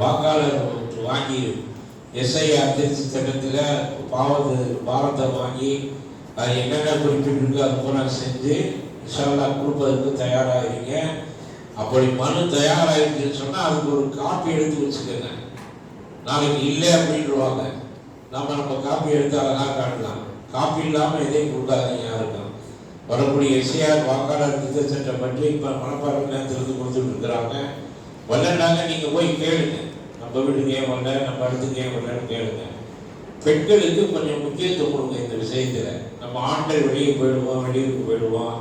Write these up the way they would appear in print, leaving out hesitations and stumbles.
வாக்காளர் வாங்கி எஸ்ஐஆர் திருச்சி சட்டத்தில் பாவத்தை வாங்கி அது என்னென்ன குறிப்பிட்டிருக்கு அது போல செஞ்சு இன்ஷால்லா கொடுப்பதற்கு தயாராகிறீங்க. அப்படி மனு தயாராகிருச்சுன்னு சொன்னால் அதுக்கு ஒரு காப்பி எடுத்து வச்சுக்கோங்க. நாளைக்கு இல்லை அப்படின்வாங்க, நம்ம காப்பி எடுத்து அழகாக காட்டலாம். காப்பி இல்லாமல் எதையும் கொடுக்காதீங்க யாருக்கும். வரக்கூடிய எஸ்ஐஆர் வாக்காளர் திருத்த சட்டம் பற்றி இப்போ மனப்பாறை நேரத்திலிருந்து கொடுத்துட்டு இருக்கிறாங்க. வரலன்னாங்க நீங்கள் போய் கேளுங்க, நம்ம வீட்டுக்கு ஏன் வரல, நம்ம இடத்துக்கு ஏன் வரலன்னு கேளுங்க. பெண்களுக்கு கொஞ்சம் முக்கியத்துவம் கொடுங்க இந்த விஷயத்தில். நம்ம ஆண்கள் வெளியே போயிடுவோம், வெளியூருக்கு போயிடுவோம்,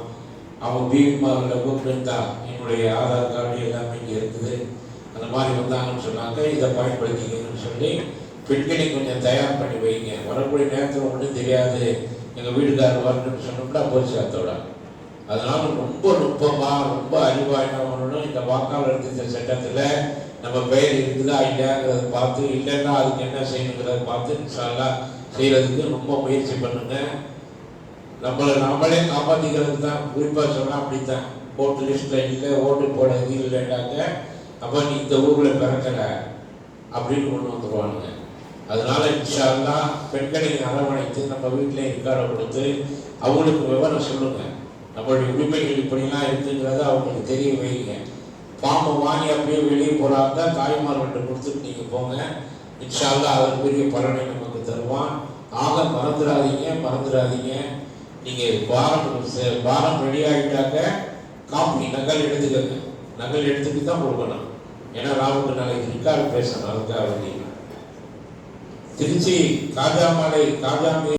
அவங்க பீமாவில் கூப்பிட்டுருந்தா என்னுடைய ஆதார் கார்டு எல்லாமே இங்கே இருக்குது, அந்த மாதிரி வந்தாங்கன்னு சொன்னாங்க. இதை பயன்படுத்திக்கணும்னு சொல்லி பெண்களை கொஞ்சம் தயார் பண்ணி வைங்க. வரக்கூடிய நேரத்தில் ஒன்றும் தெரியாது, எங்கள் வீட்டுக்காரர் வரணும்னு சொன்னோம்னா போச்சு அத்தோட. அதனால ரொம்ப நுட்பமாக ரொம்ப அறிவாக என்ன பண்ணணும், இந்த வாக்காளர் திருத்த சட்டத்தில் நம்ம பெயர் இருக்குதா இல்லையாங்கிறத பார்த்து, இல்லைன்னா அதுக்கு என்ன செய்யணுங்கிறத பார்த்து இன்ஷால்லா செய்கிறதுக்கு ரொம்ப முயற்சி பண்ணுங்க. நாமளே காப்பாற்றிக்கிறதுக்கு தான். குறிப்பாக சொன்னால் அப்படித்தான், ஓட்டு லிஸ்ட்டில் இல்லை, ஓட்டு போட இது இல்லைன்னாங்க, அப்போ நீ இந்த ஊரில் பிறக்கலை அப்படின்னு கொண்டு வந்துடுவானுங்க. அதனால இன்ஷால்லா பெண்களை அரவணைத்து நம்ம வீட்டில் இருக்கார கொடுத்து அவங்களுக்கு விவரம் சொல்லுங்க. நம்மளுடைய உரிமைகள் இப்படிலாம் இருக்குங்கிறத அவங்களுக்கு தெரிய வைங்க. பாம்பை வாங்கி அப்படியே வெளியே போகிறாங்க, தாய்மார்கிட்ட கொடுத்துட்டு நீங்கள் போங்க. இன்ஷால்லா அதற்குரிய பலனை நமக்கு தருவான். ஆக மறந்துடாதீங்க. நீங்கள் பாரம் ரெடி ஆகிட்டாக்க காப்பி நகல் எடுத்துக்கங்க. நகல் எடுத்துட்டு தான் கொடுக்கணும். ஏன்னா ராவுக்கு நாளைக்கு ரிக்கார்டு பேசணும். அதுக்காக திருச்சி காஜாமலை